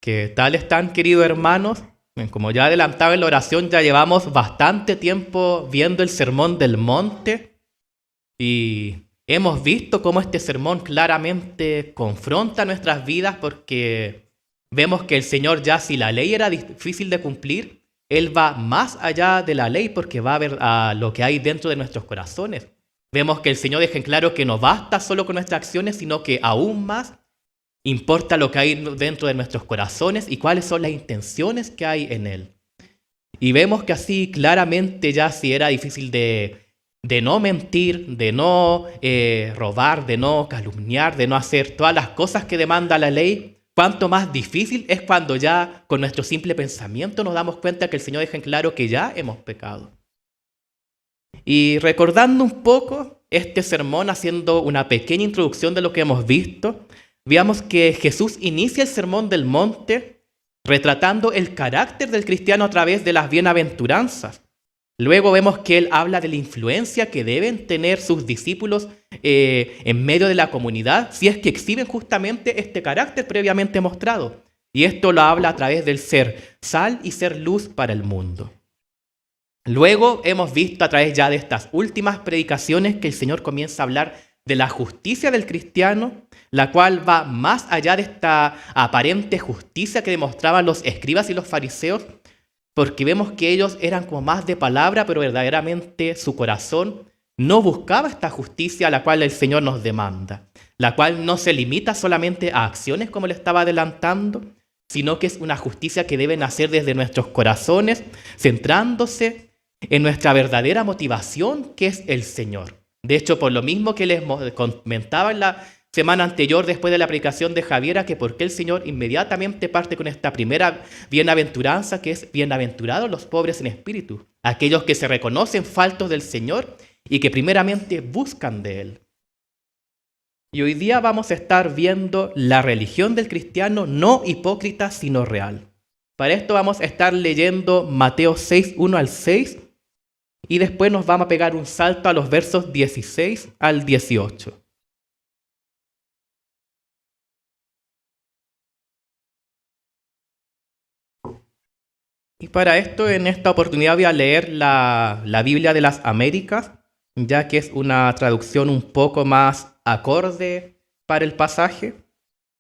¿Qué tal están, queridos hermanos? Bien, como ya adelantaba en la oración, ya llevamos bastante tiempo viendo el Sermón del Monte y hemos visto cómo este sermón claramente confronta nuestras vidas porque vemos que el Señor, ya si la ley era difícil de cumplir, Él va más allá de la ley porque va a ver a lo que hay dentro de nuestros corazones. Vemos que el Señor deja en claro que no basta solo con nuestras acciones, sino que aún más importa lo que hay dentro de nuestros corazones y cuáles son las intenciones que hay en Él. Y vemos que así claramente ya si era difícil de no mentir, de no robar, de no calumniar, de no hacer todas las cosas que demanda la ley, cuánto más difícil es cuando ya con nuestro simple pensamiento nos damos cuenta que el Señor deja en claro que ya hemos pecado. Y recordando un poco este sermón, haciendo una pequeña introducción de lo que hemos visto, veamos que Jesús inicia el Sermón del Monte retratando el carácter del cristiano a través de las bienaventuranzas. Luego vemos que Él habla de la influencia que deben tener sus discípulos en medio de la comunidad si es que exhiben justamente este carácter previamente mostrado. Y esto lo habla a través del ser sal y ser luz para el mundo. Luego hemos visto a través ya de estas últimas predicaciones que el Señor comienza a hablar de la justicia del cristiano, la cual va más allá de esta aparente justicia que demostraban los escribas y los fariseos, porque vemos que ellos eran como más de palabra, pero verdaderamente su corazón no buscaba esta justicia a la cual el Señor nos demanda, la cual no se limita solamente a acciones como le estaba adelantando, sino que es una justicia que debe nacer desde nuestros corazones, centrándose en nuestra verdadera motivación, que es el Señor. De hecho, por lo mismo que les comentaba en la semana anterior, después de la predicación de Javiera, que por qué el Señor inmediatamente parte con esta primera bienaventuranza, que es bienaventurados los pobres en espíritu, aquellos que se reconocen faltos del Señor y que primeramente buscan de Él. Y hoy día vamos a estar viendo la religión del cristiano no hipócrita, sino real. Para esto vamos a estar leyendo Mateo 6, 1 al 6, y después nos vamos a pegar un salto a los versos 16 al 18. Y para esto, en esta oportunidad voy a leer la Biblia de las Américas, ya que es una traducción un poco más acorde para el pasaje.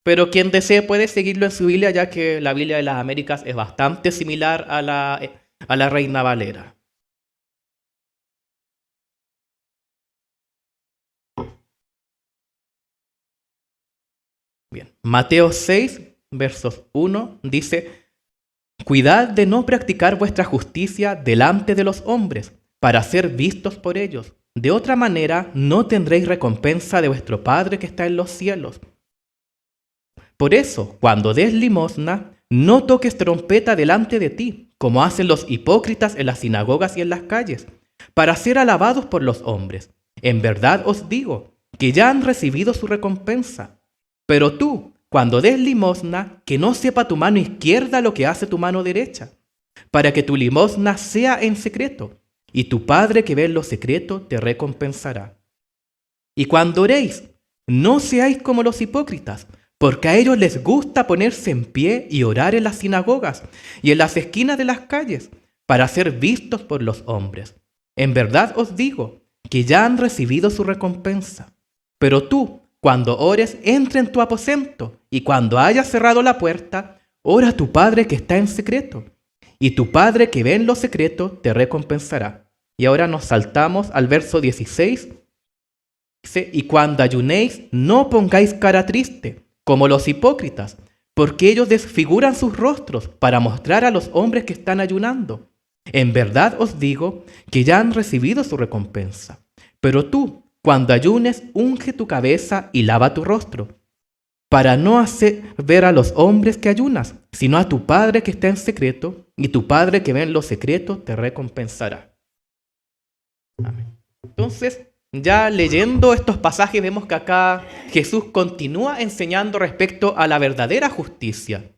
Pero quien desee puede seguirlo en su Biblia, ya que la Biblia de las Américas es bastante similar a la Reina Valera. Bien, Mateo 6, versos 1, dice: Cuidad de no practicar vuestra justicia delante de los hombres, para ser vistos por ellos. De otra manera, no tendréis recompensa de vuestro Padre que está en los cielos. Por eso, cuando des limosna, no toques trompeta delante de ti, como hacen los hipócritas en las sinagogas y en las calles, para ser alabados por los hombres. En verdad os digo que ya han recibido su recompensa. Pero tú, cuando des limosna, que no sepa tu mano izquierda lo que hace tu mano derecha, para que tu limosna sea en secreto, y tu Padre que ve en lo secreto te recompensará. Y cuando oréis, no seáis como los hipócritas, porque a ellos les gusta ponerse en pie y orar en las sinagogas y en las esquinas de las calles, para ser vistos por los hombres. En verdad os digo que ya han recibido su recompensa. Pero tú, cuando ores, entra en tu aposento, y cuando hayas cerrado la puerta, ora a tu Padre que está en secreto, y tu Padre que ve en lo secreto te recompensará. Y ahora nos saltamos al verso 16. Dice: y cuando ayunéis, no pongáis cara triste, como los hipócritas, porque ellos desfiguran sus rostros para mostrar a los hombres que están ayunando. En verdad os digo que ya han recibido su recompensa. Pero tú, cuando ayunes, unge tu cabeza y lava tu rostro, para no hacer ver a los hombres que ayunas, sino a tu Padre que está en secreto, y tu Padre que ve en lo secreto te recompensará. Amén. Entonces, ya leyendo estos pasajes, vemos que acá Jesús continúa enseñando respecto a la verdadera justicia.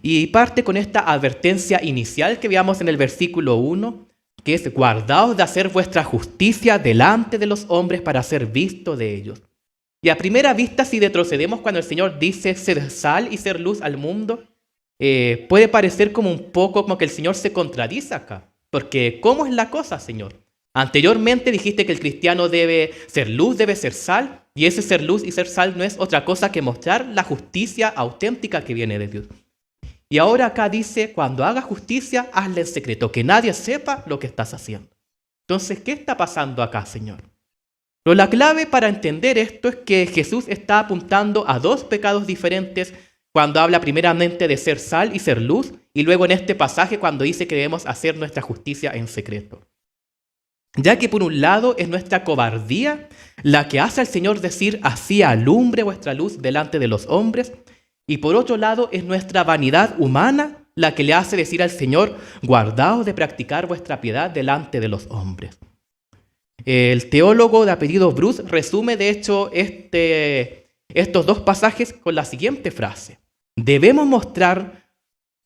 Y parte con esta advertencia inicial que veamos en el versículo 1, que es: guardaos de hacer vuestra justicia delante de los hombres para ser visto de ellos. Y a primera vista, si retrocedemos cuando el Señor dice ser sal y ser luz al mundo, puede parecer como un poco como que el Señor se contradice acá. Porque ¿cómo es la cosa, Señor? Anteriormente dijiste que el cristiano debe ser luz, debe ser sal, y ese ser luz y ser sal no es otra cosa que mostrar la justicia auténtica que viene de Dios. Y ahora acá dice, cuando hagas justicia, hazla en secreto, que nadie sepa lo que estás haciendo. Entonces, ¿qué está pasando acá, Señor? Pero la clave para entender esto es que Jesús está apuntando a dos pecados diferentes cuando habla primeramente de ser sal y ser luz, y luego en este pasaje cuando dice que debemos hacer nuestra justicia en secreto. Ya que por un lado es nuestra cobardía la que hace al Señor decir, así alumbre vuestra luz delante de los hombres, y por otro lado es nuestra vanidad humana la que le hace decir al Señor, guardaos de practicar vuestra piedad delante de los hombres. El teólogo de apellido Bruce resume de hecho estos dos pasajes con la siguiente frase. Debemos mostrar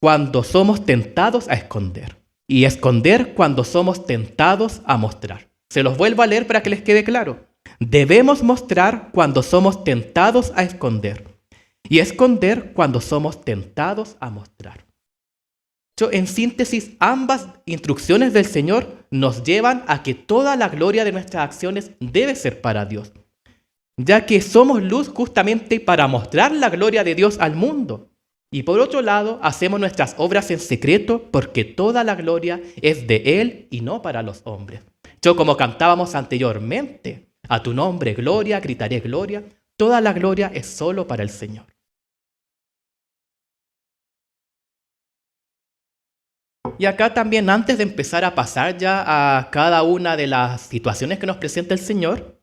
cuando somos tentados a esconder y esconder cuando somos tentados a mostrar. Se los vuelvo a leer para que les quede claro. Debemos mostrar cuando somos tentados a esconder y esconder cuando somos tentados a mostrar. En síntesis, ambas instrucciones del Señor nos llevan a que toda la gloria de nuestras acciones debe ser para Dios, ya que somos luz justamente para mostrar la gloria de Dios al mundo. Y por otro lado, hacemos nuestras obras en secreto porque toda la gloria es de Él y no para los hombres. Como cantábamos anteriormente, a tu nombre gloria, gritaré gloria, toda la gloria es solo para el Señor. Y acá también, antes de empezar a pasar ya a cada una de las situaciones que nos presenta el Señor,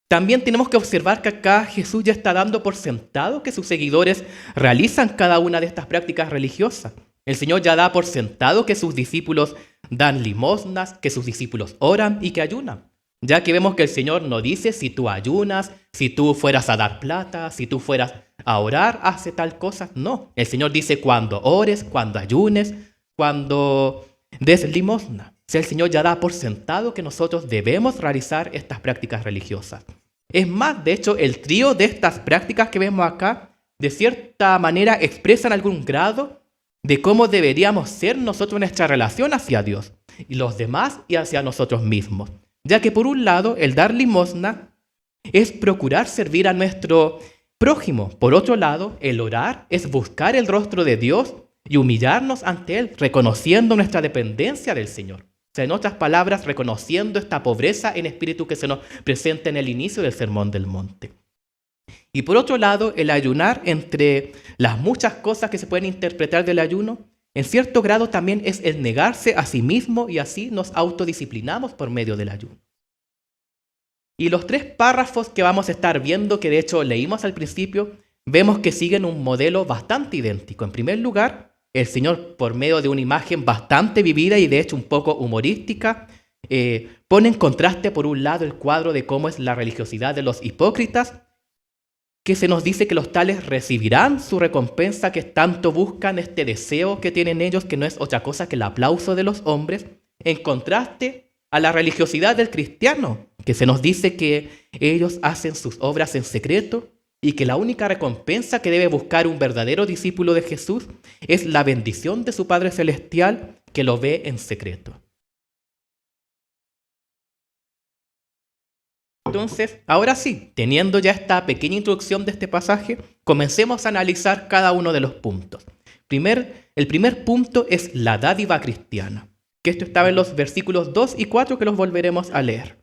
también tenemos que observar que acá Jesús ya está dando por sentado que sus seguidores realizan cada una de estas prácticas religiosas. El Señor ya da por sentado que sus discípulos dan limosnas, que sus discípulos oran y que ayunan. Ya que vemos que el Señor no dice si tú ayunas, si tú fueras a dar plata, si tú fueras a orar, hace tal cosa. No, el Señor dice cuando ores, cuando ayunes, cuando des limosna. O sea, el Señor ya da por sentado que nosotros debemos realizar estas prácticas religiosas. Es más, de hecho, el trío de estas prácticas que vemos acá, de cierta manera expresan algún grado de cómo deberíamos ser nosotros en nuestra relación hacia Dios y los demás y hacia nosotros mismos. Ya que por un lado, el dar limosna es procurar servir a nuestro prójimo. Por otro lado, el orar es buscar el rostro de Dios y humillarnos ante Él, reconociendo nuestra dependencia del Señor. O sea, en otras palabras, reconociendo esta pobreza en espíritu que se nos presenta en el inicio del Sermón del Monte. Y por otro lado, el ayunar, entre las muchas cosas que se pueden interpretar del ayuno, en cierto grado también es el negarse a sí mismo y así nos autodisciplinamos por medio del ayuno. Y los tres párrafos que vamos a estar viendo, que de hecho leímos al principio, vemos que siguen un modelo bastante idéntico. En primer lugar, el Señor, por medio de una imagen bastante vivida y de hecho un poco humorística, pone en contraste por un lado el cuadro de cómo es la religiosidad de los hipócritas, que se nos dice que los tales recibirán su recompensa, que tanto buscan este deseo que tienen ellos, que no es otra cosa que el aplauso de los hombres, en contraste a la religiosidad del cristiano, que se nos dice que ellos hacen sus obras en secreto, y que la única recompensa que debe buscar un verdadero discípulo de Jesús es la bendición de su Padre Celestial que lo ve en secreto. Entonces, ahora sí, teniendo ya esta pequeña introducción de este pasaje, comencemos a analizar cada uno de los puntos. El primer punto es la dádiva cristiana, que esto estaba en los versículos 2 y 4 que los volveremos a leer.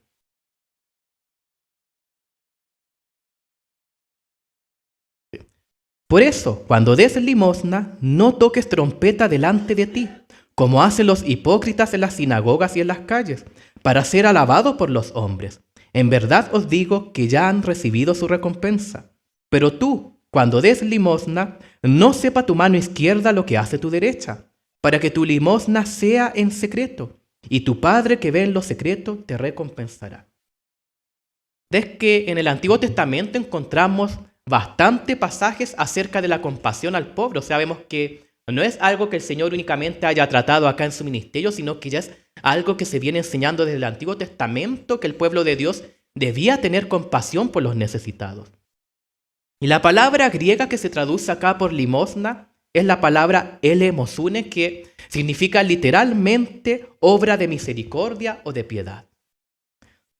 Por eso, cuando des limosna, no toques trompeta delante de ti, como hacen los hipócritas en las sinagogas y en las calles, para ser alabados por los hombres. En verdad os digo que ya han recibido su recompensa. Pero tú, cuando des limosna, no sepa tu mano izquierda lo que hace tu derecha, para que tu limosna sea en secreto, y tu Padre que ve en lo secreto te recompensará. Es que en el Antiguo Testamento encontramos bastante pasajes acerca de la compasión al pobre. O sea, vemos que no es algo que el Señor únicamente haya tratado acá en su ministerio, sino que ya es algo que se viene enseñando desde el Antiguo Testamento, que el pueblo de Dios debía tener compasión por los necesitados. Y la palabra griega que se traduce acá por limosna es la palabra elemosune, que significa literalmente obra de misericordia o de piedad.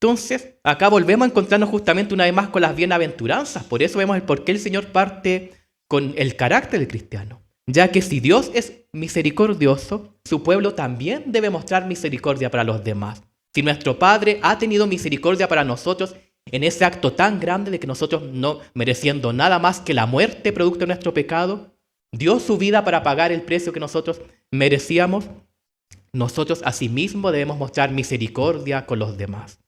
Entonces, acá volvemos a encontrarnos justamente una vez más con las bienaventuranzas. Por eso vemos el por qué el Señor parte con el carácter del cristiano. Ya que si Dios es misericordioso, su pueblo también debe mostrar misericordia para los demás. Si nuestro Padre ha tenido misericordia para nosotros en ese acto tan grande de que nosotros, no mereciendo nada más que la muerte producto de nuestro pecado, dio su vida para pagar el precio que nosotros merecíamos, nosotros asimismo debemos mostrar misericordia con los demás.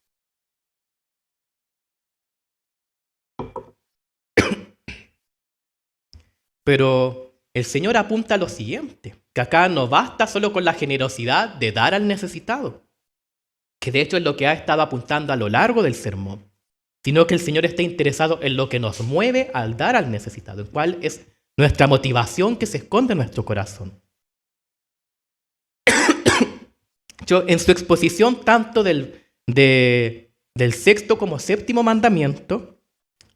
Pero el Señor apunta a lo siguiente, que acá no basta solo con la generosidad de dar al necesitado, que de hecho es lo que ha estado apuntando a lo largo del sermón, sino que el Señor está interesado en lo que nos mueve al dar al necesitado, en cuál es nuestra motivación que se esconde en nuestro corazón. En su exposición tanto del sexto como séptimo mandamiento,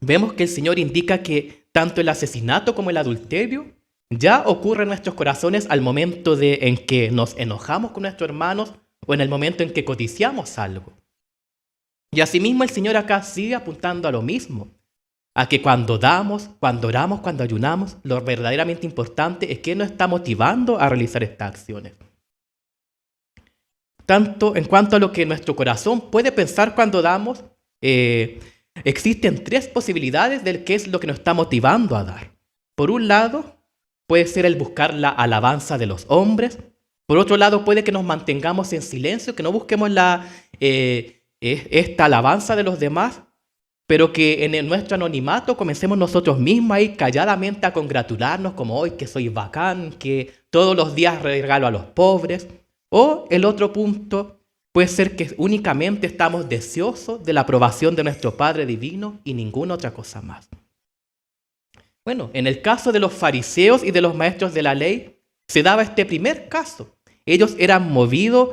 vemos que el Señor indica que tanto el asesinato como el adulterio ya ocurre en nuestros corazones al momento en que nos enojamos con nuestros hermanos o en el momento en que codiciamos algo. Y asimismo el Señor acá sigue apuntando a lo mismo, a que cuando damos, cuando oramos, cuando ayunamos, lo verdaderamente importante es qué nos está motivando a realizar estas acciones. Tanto en cuanto a lo que nuestro corazón puede pensar cuando damos, existen tres posibilidades de qué es lo que nos está motivando a dar. Por un lado, puede ser el buscar la alabanza de los hombres. Por otro lado, puede que nos mantengamos en silencio, que no busquemos esta alabanza de los demás, pero que en nuestro anonimato comencemos nosotros mismos ahí calladamente a congratularnos como hoy que soy bacán, que todos los días regalo a los pobres. O el otro punto puede ser que únicamente estamos deseosos de la aprobación de nuestro Padre Divino y ninguna otra cosa más. Bueno, en el caso de los fariseos y de los maestros de la ley, se daba este primer caso. Ellos eran movidos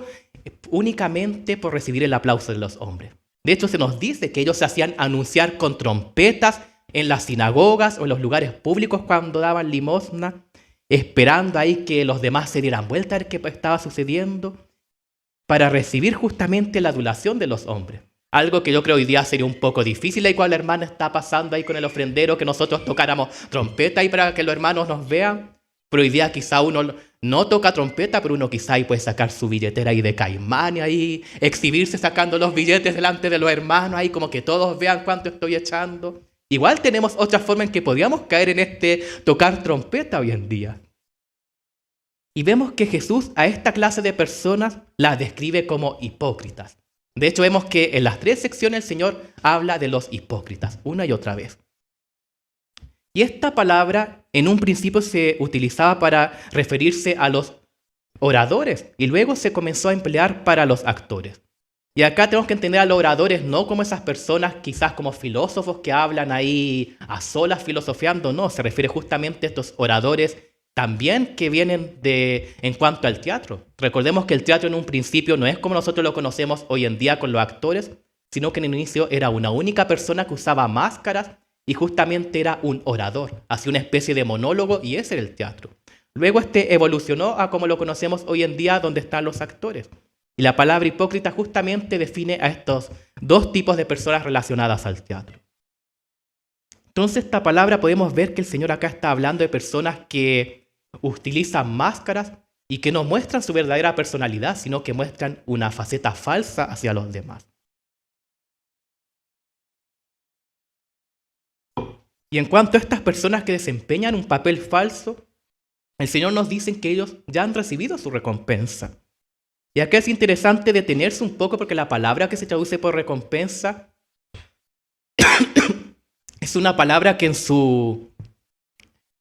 únicamente por recibir el aplauso de los hombres. De hecho, se nos dice que ellos se hacían anunciar con trompetas en las sinagogas o en los lugares públicos cuando daban limosna, esperando ahí que los demás se dieran vuelta a ver qué estaba sucediendo, para recibir justamente la adulación de los hombres. Algo que yo creo hoy día sería un poco difícil, ahí cuando la hermana está pasando ahí con el ofrendero, que nosotros tocáramos trompeta ahí para que los hermanos nos vean. Pero hoy día quizá uno no toca trompeta, pero uno quizá ahí puede sacar su billetera ahí de caimán y ahí exhibirse sacando los billetes delante de los hermanos, ahí como que todos vean cuánto estoy echando. Igual tenemos otra forma en que podríamos caer en este tocar trompeta hoy en día. Y vemos que Jesús a esta clase de personas las describe como hipócritas. De hecho, vemos que en las tres secciones el Señor habla de los hipócritas, una y otra vez. Y esta palabra en un principio se utilizaba para referirse a los oradores y luego se comenzó a emplear para los actores. Y acá tenemos que entender a los oradores no como esas personas quizás como filósofos que hablan ahí a solas filosofiando, no, se refiere justamente a estos oradores también que vienen en cuanto al teatro. Recordemos que el teatro en un principio no es como nosotros lo conocemos hoy en día con los actores, sino que en el inicio era una única persona que usaba máscaras y justamente era un orador, hacía una especie de monólogo y ese era el teatro. Luego evolucionó a como lo conocemos hoy en día, donde están los actores. Y la palabra hipócrita justamente define a estos dos tipos de personas relacionadas al teatro. Entonces, esta palabra podemos ver que el Señor acá está hablando de personas que utilizan máscaras y que no muestran su verdadera personalidad, sino que muestran una faceta falsa hacia los demás. Y en cuanto a estas personas que desempeñan un papel falso, el Señor nos dice que ellos ya han recibido su recompensa. Y acá es interesante detenerse un poco porque la palabra que se traduce por recompensa es una palabra que en su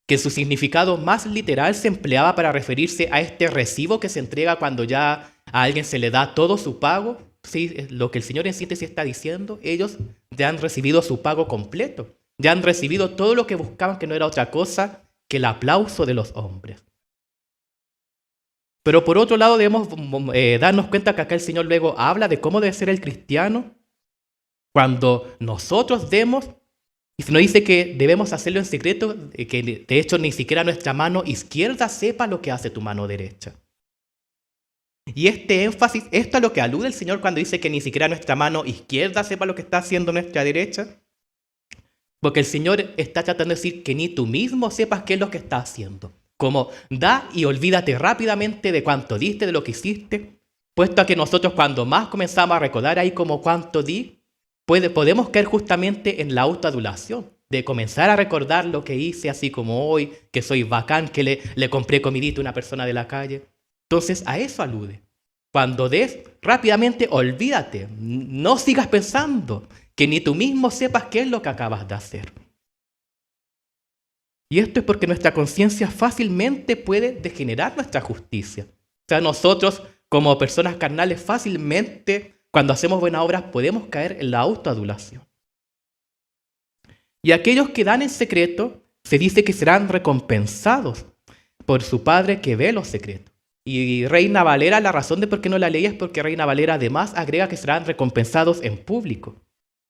significado más literal se empleaba para referirse a este recibo que se entrega cuando ya a alguien se le da todo su pago. Sí, lo que el Señor en síntesis está diciendo, ellos ya han recibido su pago completo. Ya han recibido todo lo que buscaban, que no era otra cosa que el aplauso de los hombres. Pero por otro lado debemos darnos cuenta que acá el Señor luego habla de cómo debe ser el cristiano cuando nosotros demos Y se nos dice que debemos hacerlo en secreto, que de hecho ni siquiera nuestra mano izquierda sepa lo que hace tu mano derecha. Y este énfasis, esto es lo que alude el Señor cuando dice que ni siquiera nuestra mano izquierda sepa lo que está haciendo nuestra derecha. Porque el Señor está tratando de decir que ni tú mismo sepas qué es lo que está haciendo. Como da y olvídate rápidamente de cuánto diste, de lo que hiciste, puesto a que nosotros cuando más comenzamos a recordar ahí como cuánto di, podemos caer justamente en la autoadulación, de comenzar a recordar lo que hice, así como hoy, que soy bacán, que le compré comidita a una persona de la calle. Entonces a eso alude. Cuando des, rápidamente olvídate, no sigas pensando, que ni tú mismo sepas qué es lo que acabas de hacer. Y esto es porque nuestra conciencia fácilmente puede degenerar nuestra justicia. O sea, nosotros como personas carnales fácilmente, cuando hacemos buenas obras, podemos caer en la autoadulación. Y aquellos que dan en secreto, se dice que serán recompensados por su Padre que ve los secretos. Y Reina Valera, la razón de por qué no la leí es porque Reina Valera además agrega que serán recompensados en público.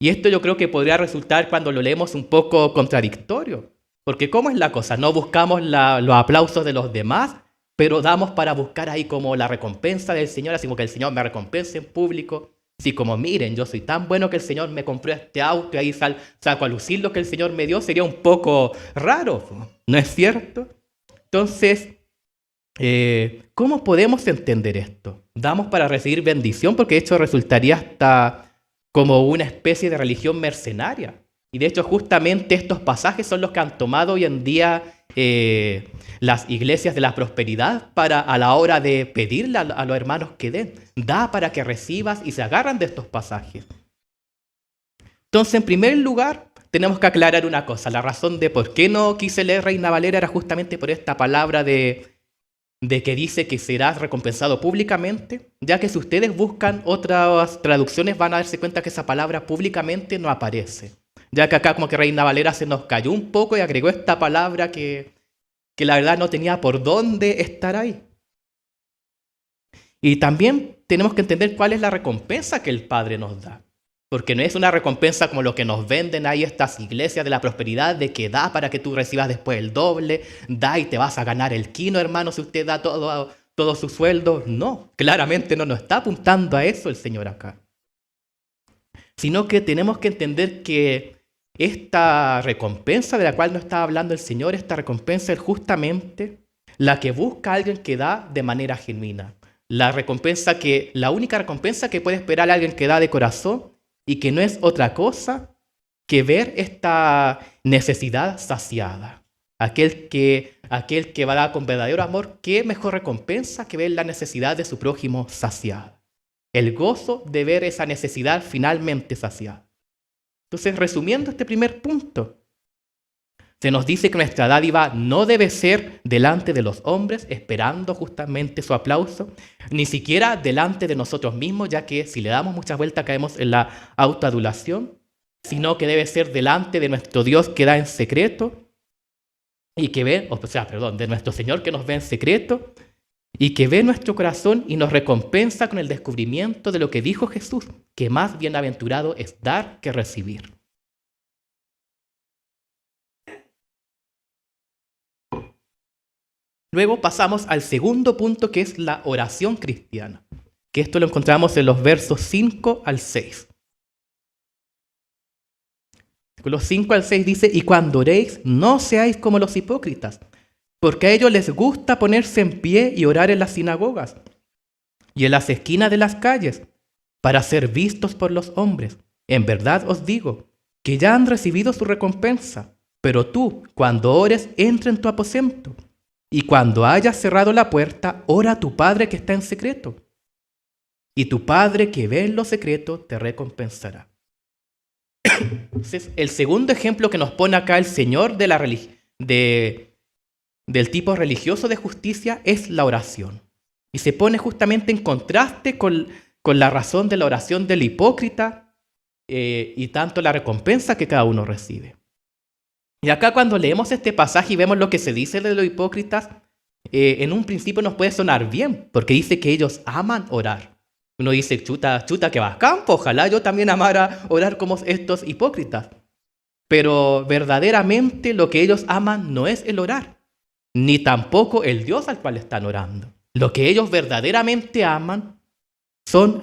Y esto yo creo que podría resultar cuando lo leemos un poco contradictorio. Porque ¿cómo es la cosa? No buscamos los aplausos de los demás, pero damos para buscar ahí como la recompensa del Señor, así como que el Señor me recompense en público. Así como, miren, yo soy tan bueno que el Señor me compró este auto y ahí saco a lucir lo que el Señor me dio, sería un poco raro, ¿no es cierto? Entonces, ¿cómo podemos entender esto? ¿Damos para recibir bendición? Porque de hecho resultaría hasta como una especie de religión mercenaria. Y de hecho justamente estos pasajes son los que han tomado hoy en día las iglesias de la prosperidad para a la hora de pedirle a los hermanos que den. Da para que recibas y se agarran de estos pasajes. Entonces, en primer lugar, tenemos que aclarar una cosa. La razón de por qué no quise leer Reina Valera era justamente por esta palabra de que dice que serás recompensado públicamente, ya que si ustedes buscan otras traducciones van a darse cuenta que esa palabra públicamente no aparece. Ya que acá como que Reina Valera se nos cayó un poco y agregó esta palabra que la verdad no tenía por dónde estar ahí. Y también tenemos que entender cuál es la recompensa que el Padre nos da. Porque no es una recompensa como lo que nos venden ahí estas iglesias de la prosperidad, de que da para que tú recibas después el doble, da y te vas a ganar el quino, hermano, si usted da todo su sueldo. No, claramente no nos está apuntando a eso el Señor acá. Sino que tenemos que entender que esta recompensa de la cual nos está hablando el Señor, esta recompensa es justamente la que busca a alguien que da de manera genuina. La única recompensa que puede esperar a alguien que da de corazón y que no es otra cosa que ver esta necesidad saciada. Aquel que va a dar con verdadero amor, ¿qué mejor recompensa que ver la necesidad de su prójimo saciada? El gozo de ver esa necesidad finalmente saciada. Entonces, resumiendo este primer punto, se nos dice que nuestra dádiva no debe ser delante de los hombres, esperando justamente su aplauso, ni siquiera delante de nosotros mismos, ya que si le damos muchas vueltas caemos en la autoadulación, sino que debe ser delante de nuestro Dios que da en secreto, y que ve, de nuestro Señor que nos ve en secreto, y que ve nuestro corazón y nos recompensa con el descubrimiento de lo que dijo Jesús, que más bienaventurado es dar que recibir. Luego pasamos al segundo punto, que es la oración cristiana, que esto lo encontramos en los versos 5 al 6. Los 5 al 6 dice, y cuando oréis, no seáis como los hipócritas, porque a ellos les gusta ponerse en pie y orar en las sinagogas y en las esquinas de las calles, para ser vistos por los hombres. En verdad os digo, que ya han recibido su recompensa. Pero tú, cuando ores, entra en tu aposento, y cuando hayas cerrado la puerta, ora a tu Padre que está en secreto. Y tu Padre que ve en lo secreto te recompensará. Entonces, el segundo ejemplo que nos pone acá el Señor del tipo religioso de justicia es la oración. Y se pone justamente en contraste con la razón de la oración del hipócrita y tanto la recompensa que cada uno recibe. Y acá cuando leemos este pasaje y vemos lo que se dice de los hipócritas, en un principio nos puede sonar bien, porque dice que ellos aman orar. Uno dice, chuta que bacán, ojalá yo también amara orar como estos hipócritas. pero verdaderamente lo que ellos aman no es el orar, ni tampoco el Dios al cual están orando. Lo que ellos verdaderamente aman son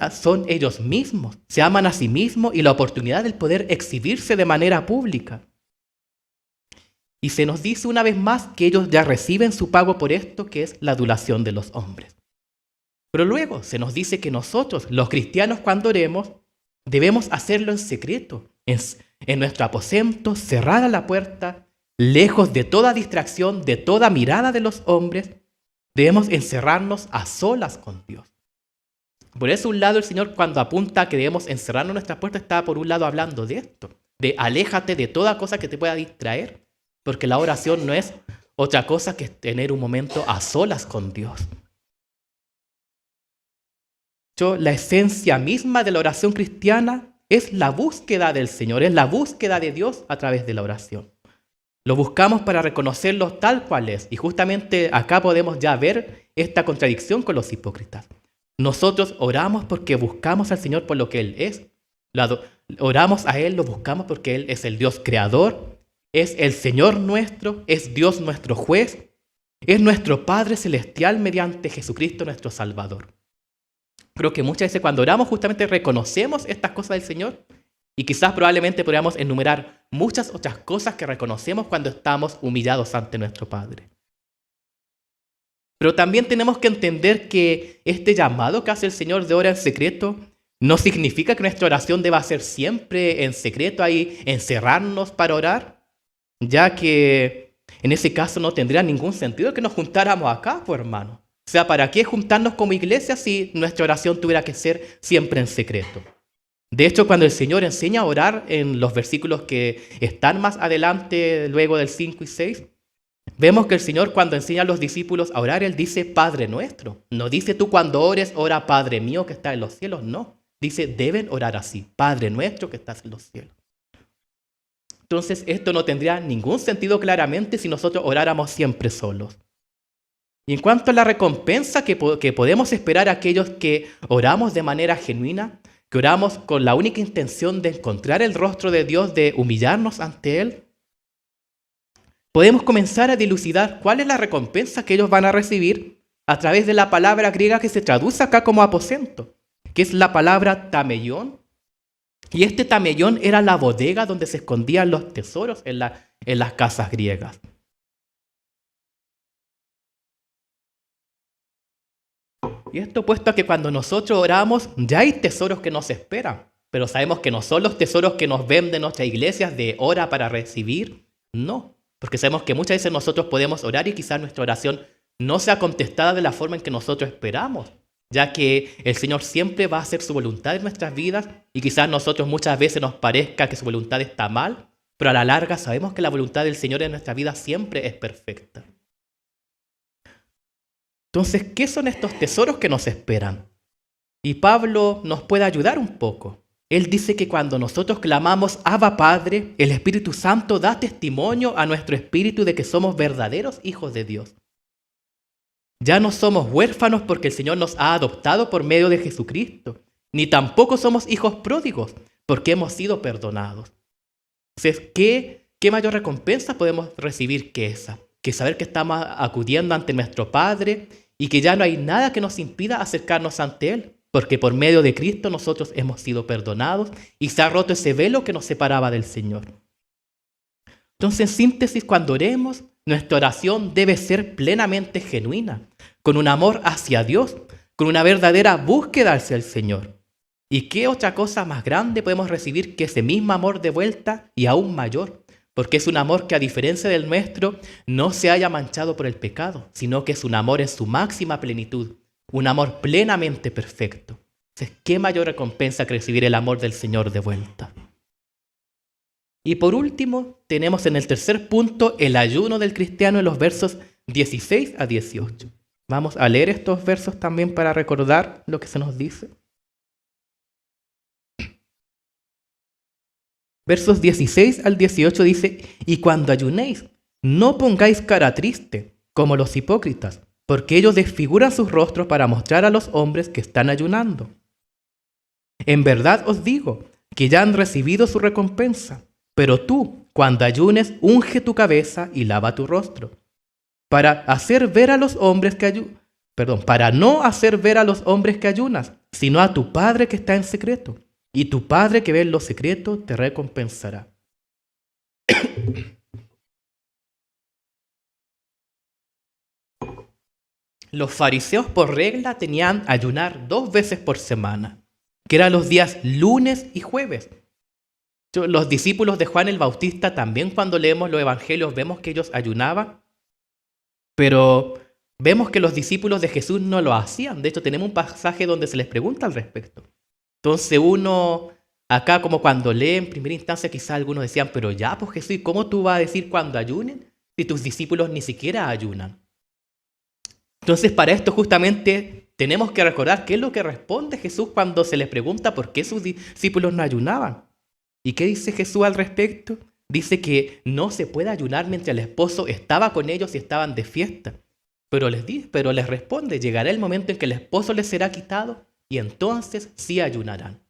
ellos mismos. Se aman a sí mismos y la oportunidad del poder exhibirse de manera pública. Y se nos dice una vez más que ellos ya reciben su pago por esto, que es la adulación de los hombres. Pero luego se nos dice que nosotros, los cristianos, cuando oremos, debemos hacerlo en secreto, en nuestro aposento, cerrada la puerta, lejos de toda distracción, de toda mirada de los hombres. Debemos encerrarnos a solas con Dios. Por eso, un lado, el Señor, cuando apunta a que debemos encerrarnos en nuestra puerta, está por un lado hablando de esto, de aléjate de toda cosa que te pueda distraer, porque la oración no es otra cosa que tener un momento a solas con Dios. La esencia misma de la oración cristiana es la búsqueda del Señor, es la búsqueda de Dios a través de la oración. Lo buscamos para reconocerlo tal cual es. Y justamente acá podemos ya ver esta contradicción con los hipócritas. Nosotros oramos porque buscamos al Señor por lo que Él es. Oramos a Él, lo buscamos porque Él es el Dios creador, es el Señor nuestro, es Dios nuestro juez, es nuestro Padre celestial mediante Jesucristo nuestro Salvador. Creo que muchas veces cuando oramos justamente reconocemos estas cosas del Señor y quizás probablemente podríamos enumerar muchas otras cosas que reconocemos cuando estamos humillados ante nuestro Padre. Pero también tenemos que entender que este llamado que hace el Señor de orar en secreto no significa que nuestra oración deba ser siempre en secreto, ahí encerrarnos para orar, ya que en ese caso no tendría ningún sentido que nos juntáramos acá, pues hermano. O sea, ¿para qué juntarnos como iglesia si nuestra oración tuviera que ser siempre en secreto? De hecho, cuando el Señor enseña a orar en los versículos que están más adelante, luego del 5 y 6, vemos que el Señor cuando enseña a los discípulos a orar, Él dice Padre nuestro. No dice tú cuando ores, ora Padre mío que está en los cielos. No, dice deben orar así, Padre nuestro que estás en los cielos. Entonces esto no tendría ningún sentido claramente si nosotros oráramos siempre solos. Y en cuanto a la recompensa que podemos esperar a aquellos que oramos de manera genuina, que oramos con la única intención de encontrar el rostro de Dios, de humillarnos ante Él, podemos comenzar a dilucidar cuál es la recompensa que ellos van a recibir a través de la palabra griega que se traduce acá como aposento, que es la palabra tameión. Y este tameión era la bodega donde se escondían los tesoros en las casas griegas. Y esto puesto a que cuando nosotros oramos ya hay tesoros que nos esperan, pero sabemos que no son los tesoros que nos venden nuestras iglesias de ora para recibir, no, porque sabemos que muchas veces nosotros podemos orar y quizás nuestra oración no sea contestada de la forma en que nosotros esperamos, ya que el Señor siempre va a hacer su voluntad en nuestras vidas y quizás nosotros muchas veces nos parezca que su voluntad está mal, pero a la larga sabemos que la voluntad del Señor en nuestra vida siempre es perfecta. Entonces, ¿qué son estos tesoros que nos esperan? Y Pablo nos puede ayudar un poco. Él dice que cuando nosotros clamamos Abba Padre, el Espíritu Santo da testimonio a nuestro espíritu de que somos verdaderos hijos de Dios. Ya no somos huérfanos porque el Señor nos ha adoptado por medio de Jesucristo, ni tampoco somos hijos pródigos porque hemos sido perdonados. Entonces, ¿qué mayor recompensa podemos recibir que esa? Que saber que estamos acudiendo ante nuestro Padre y que ya no hay nada que nos impida acercarnos ante Él, porque por medio de Cristo nosotros hemos sido perdonados y se ha roto ese velo que nos separaba del Señor. Entonces, en síntesis, cuando oremos, nuestra oración debe ser plenamente genuina, con un amor hacia Dios, con una verdadera búsqueda hacia el Señor. ¿Y qué otra cosa más grande podemos recibir que ese mismo amor de vuelta y aún mayor? Porque es un amor que, a diferencia del nuestro, no se haya manchado por el pecado, sino que es un amor en su máxima plenitud, un amor plenamente perfecto. Entonces, ¿qué mayor recompensa que recibir el amor del Señor de vuelta? Y por último, tenemos en el tercer punto el ayuno del cristiano en los versos 16 a 18. Vamos a leer estos versos también para recordar lo que se nos dice. Versos 16 al 18 dice, y cuando ayunéis, no pongáis cara triste, como los hipócritas, porque ellos desfiguran sus rostros para mostrar a los hombres que están ayunando. En verdad os digo que ya han recibido su recompensa, pero tú cuando ayunes, unge tu cabeza y lava tu rostro, para hacer ver a los hombres para no hacer ver a los hombres que ayunas, sino a tu Padre que está en secreto, y tu Padre que ve en lo secreto te recompensará. Los fariseos por regla tenían ayunar 2 veces por semana, que eran los días lunes y jueves. Los discípulos de Juan el Bautista también, cuando leemos los evangelios, vemos que ellos ayunaban, pero vemos que los discípulos de Jesús no lo hacían. De hecho, tenemos un pasaje donde se les pregunta al respecto. Entonces uno, acá como cuando lee en primera instancia, quizás algunos decían, pero ya, pues Jesús, ¿cómo tú vas a decir cuando ayunen si tus discípulos ni siquiera ayunan? Entonces, para esto justamente tenemos que recordar qué es lo que responde Jesús cuando se les pregunta por qué sus discípulos no ayunaban. ¿Y qué dice Jesús al respecto? Dice que no se puede ayunar mientras el esposo estaba con ellos y estaban de fiesta. Pero les responde, llegará el momento en que el esposo les será quitado y entonces sí ayunarán.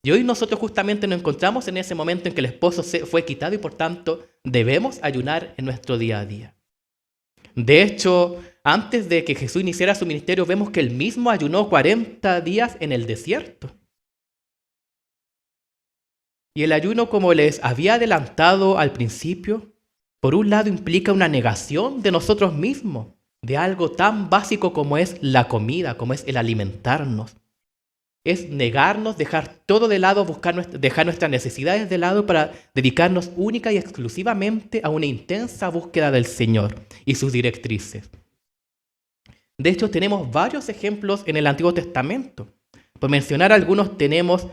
Y hoy nosotros justamente nos encontramos en ese momento en que el esposo fue quitado y por tanto debemos ayunar en nuestro día a día. De hecho, antes de que Jesús iniciara su ministerio, vemos que él mismo ayunó 40 días en el desierto. Y el ayuno, como les había adelantado al principio, por un lado implica una negación de nosotros mismos, de algo tan básico como es la comida, como es el alimentarnos. Es negarnos, dejar todo de lado, dejar nuestras necesidades de lado para dedicarnos única y exclusivamente a una intensa búsqueda del Señor y sus directrices. De hecho, tenemos varios ejemplos en el Antiguo Testamento. Por mencionar algunos, tenemos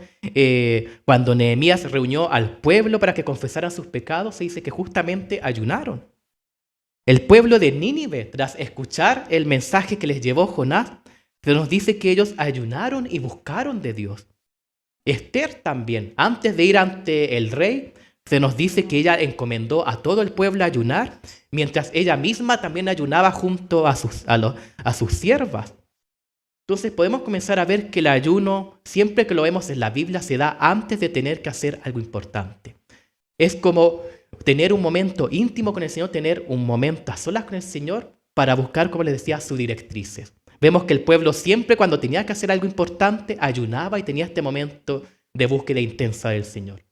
cuando Nehemías reunió al pueblo para que confesaran sus pecados, se dice que justamente ayunaron. El pueblo de Nínive, tras escuchar el mensaje que les llevó Jonás, se nos dice que ellos ayunaron y buscaron de Dios. Esther también, antes de ir ante el rey, se nos dice que ella encomendó a todo el pueblo a ayunar, mientras ella misma también ayunaba junto a sus siervas. Entonces podemos comenzar a ver que el ayuno, siempre que lo vemos en la Biblia, se da antes de tener que hacer algo importante. Es como tener un momento íntimo con el Señor, tener un momento a solas con el Señor para buscar, como les decía, sus directrices. Vemos que el pueblo siempre cuando tenía que hacer algo importante, ayunaba y tenía este momento de búsqueda intensa del Señor.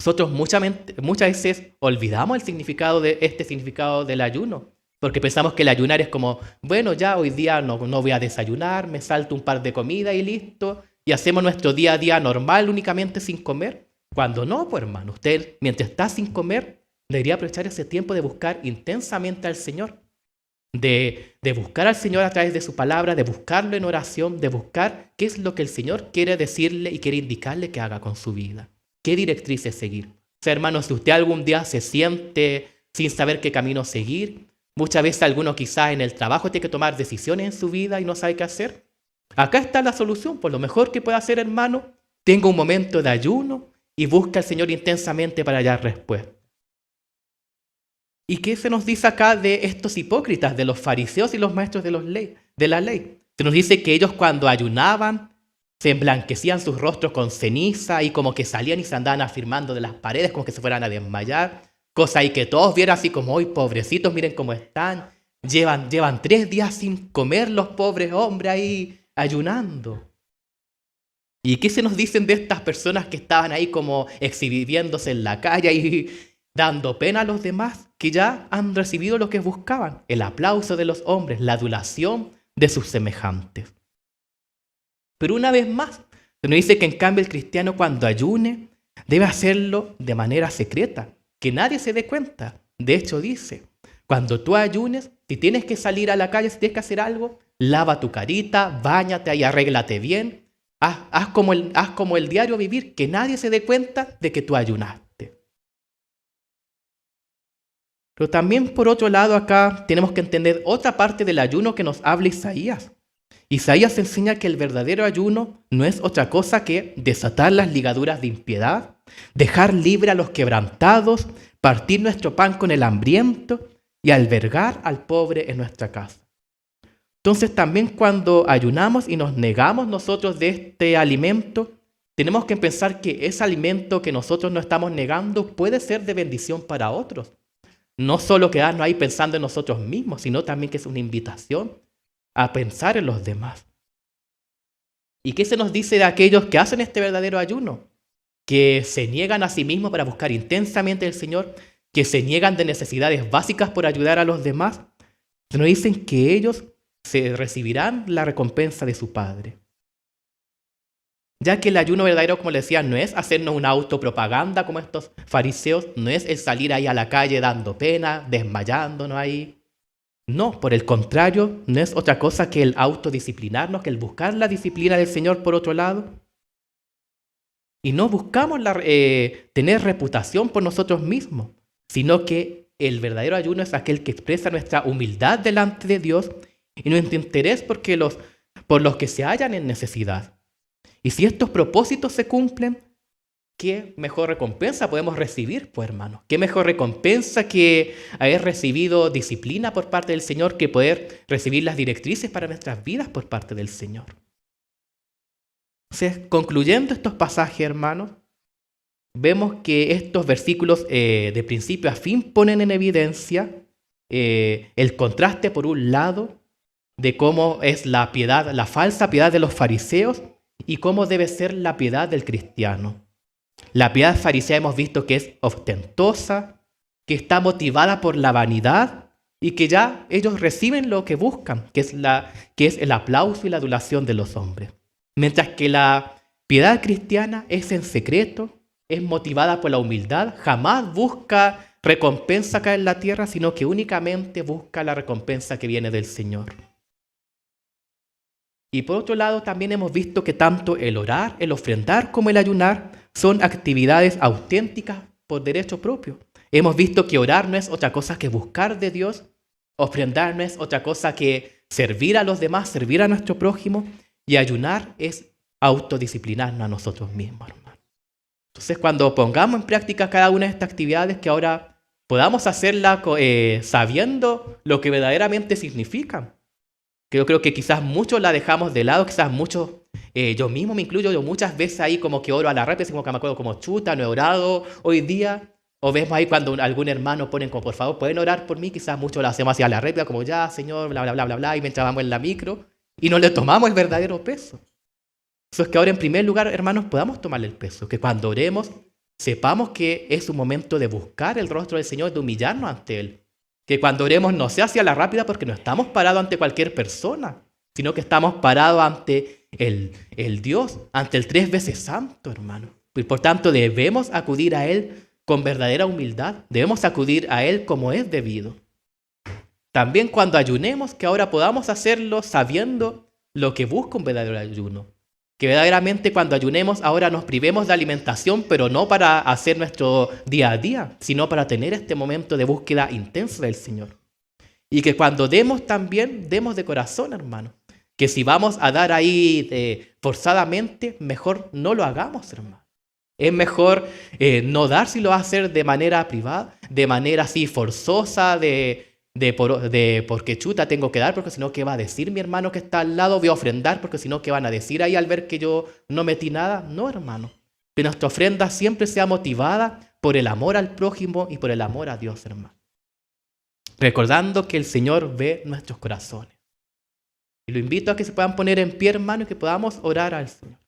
Nosotros muchas veces olvidamos el significado del ayuno, porque pensamos que el ayunar es como, bueno, ya hoy día no voy a desayunar, me salto un par de comida y listo, y hacemos nuestro día a día normal únicamente sin comer. Cuando no, pues hermano, usted mientras está sin comer, debería aprovechar ese tiempo de buscar intensamente al Señor. De buscar al Señor a través de su palabra, de buscarlo en oración, de buscar qué es lo que el Señor quiere decirle y quiere indicarle que haga con su vida. ¿Qué directrices seguir? O sea, hermano, si usted algún día se siente sin saber qué camino seguir, muchas veces alguno quizás en el trabajo tiene que tomar decisiones en su vida y no sabe qué hacer. Acá está la solución. Por lo mejor que pueda hacer, hermano, tenga un momento de ayuno y busca al Señor intensamente para hallar respuesta. ¿Y qué se nos dice acá de estos hipócritas, de los fariseos y los maestros de la ley? Se nos dice que ellos cuando ayunaban se emblanquecían sus rostros con ceniza y como que salían y se andaban afirmando de las paredes como que se fueran a desmayar. Cosa ahí que todos vieran así como, hoy pobrecitos, miren cómo están. Llevan 3 días sin comer los pobres hombres ahí ayunando. ¿Y qué se nos dicen de estas personas que estaban ahí como exhibiéndose en la calle y dando pena a los demás, que ya han recibido lo que buscaban? El aplauso de los hombres, la adulación de sus semejantes. Pero una vez más, se nos dice que en cambio el cristiano cuando ayune debe hacerlo de manera secreta, que nadie se dé cuenta. De hecho dice, cuando tú ayunes, si tienes que salir a la calle, si tienes que hacer algo, lava tu carita, báñate y arréglate bien. Haz como el diario vivir, que nadie se dé cuenta de que tú ayunaste. Pero también por otro lado acá tenemos que entender otra parte del ayuno que nos habla Isaías. Isaías enseña que el verdadero ayuno no es otra cosa que desatar las ligaduras de impiedad, dejar libre a los quebrantados, partir nuestro pan con el hambriento y albergar al pobre en nuestra casa. Entonces también cuando ayunamos y nos negamos nosotros de este alimento, tenemos que pensar que ese alimento que nosotros no estamos negando puede ser de bendición para otros. No solo quedarnos ahí pensando en nosotros mismos, sino también que es una invitación a pensar en los demás. ¿Y qué se nos dice de aquellos que hacen este verdadero ayuno? Que se niegan a sí mismos para buscar intensamente al Señor, que se niegan de necesidades básicas por ayudar a los demás. Se nos dicen que ellos se recibirán la recompensa de su Padre. Ya que el ayuno verdadero, como les decía, no es hacernos una autopropaganda como estos fariseos, no es el salir ahí a la calle dando pena, desmayándonos ahí. No, por el contrario, no es otra cosa que el autodisciplinarnos, que el buscar la disciplina del Señor por otro lado. Y no buscamos tener reputación por nosotros mismos, sino que el verdadero ayuno es aquel que expresa nuestra humildad delante de Dios y nuestro interés por los que se hallan en necesidad. Y si estos propósitos se cumplen, ¿qué mejor recompensa podemos recibir, pues hermanos? ¿Qué mejor recompensa que haber recibido disciplina por parte del Señor que poder recibir las directrices para nuestras vidas por parte del Señor? Entonces, concluyendo estos pasajes, hermanos, vemos que estos versículos de principio a fin ponen en evidencia el contraste, por un lado, de cómo es la piedad, la falsa piedad de los fariseos y cómo debe ser la piedad del cristiano. La piedad farisea hemos visto que es ostentosa, que está motivada por la vanidad y que ya ellos reciben lo que buscan, que es el aplauso y la adulación de los hombres. Mientras que la piedad cristiana es en secreto, es motivada por la humildad, jamás busca recompensa acá en la tierra, sino que únicamente busca la recompensa que viene del Señor. Y por otro lado, también hemos visto que tanto el orar, el ofrendar como el ayunar son actividades auténticas por derecho propio. Hemos visto que orar no es otra cosa que buscar de Dios, ofrendar no es otra cosa que servir a los demás, servir a nuestro prójimo, y ayunar es autodisciplinarnos a nosotros mismos, hermano. Entonces, cuando pongamos en práctica cada una de estas actividades, que ahora podamos hacerla sabiendo lo que verdaderamente significan. Que yo creo que quizás muchos la dejamos de lado, quizás muchos, yo mismo me incluyo, yo muchas veces ahí como que oro a la rápida, así como que me acuerdo como chuta, no he orado hoy día. O vemos ahí cuando algún hermano pone como, por favor, ¿pueden orar por mí? Quizás muchos lo hacemos así a la rápida, como ya, Señor, bla, bla, bla, bla, bla, y mientras vamos en la micro, y no le tomamos el verdadero peso. Eso es que ahora en primer lugar, hermanos, podamos tomarle el peso, que cuando oremos sepamos que es un momento de buscar el rostro del Señor, de humillarnos ante Él. Que cuando oremos no sea hacia la rápida porque no estamos parados ante cualquier persona, sino que estamos parados ante el Dios, ante el 3 veces santo, hermano. Y por tanto debemos acudir a Él con verdadera humildad, debemos acudir a Él como es debido. También cuando ayunemos, que ahora podamos hacerlo sabiendo lo que busca un verdadero ayuno. Que verdaderamente cuando ayunemos ahora nos privemos de alimentación, pero no para hacer nuestro día a día, sino para tener este momento de búsqueda intensa del Señor. Y que cuando demos también, demos de corazón, hermano. Que si vamos a dar ahí forzadamente, mejor no lo hagamos, hermano. Es mejor no dar si lo vas a hacer de manera privada, de manera así forzosa, porque chuta tengo que dar, porque si no, ¿qué va a decir mi hermano que está al lado? Voy a ofrendar, porque si no, ¿qué van a decir ahí al ver que yo no metí nada? No, hermano. Que nuestra ofrenda siempre sea motivada por el amor al prójimo y por el amor a Dios, hermano. Recordando que el Señor ve nuestros corazones. Y lo invito a que se puedan poner en pie, hermano, y que podamos orar al Señor.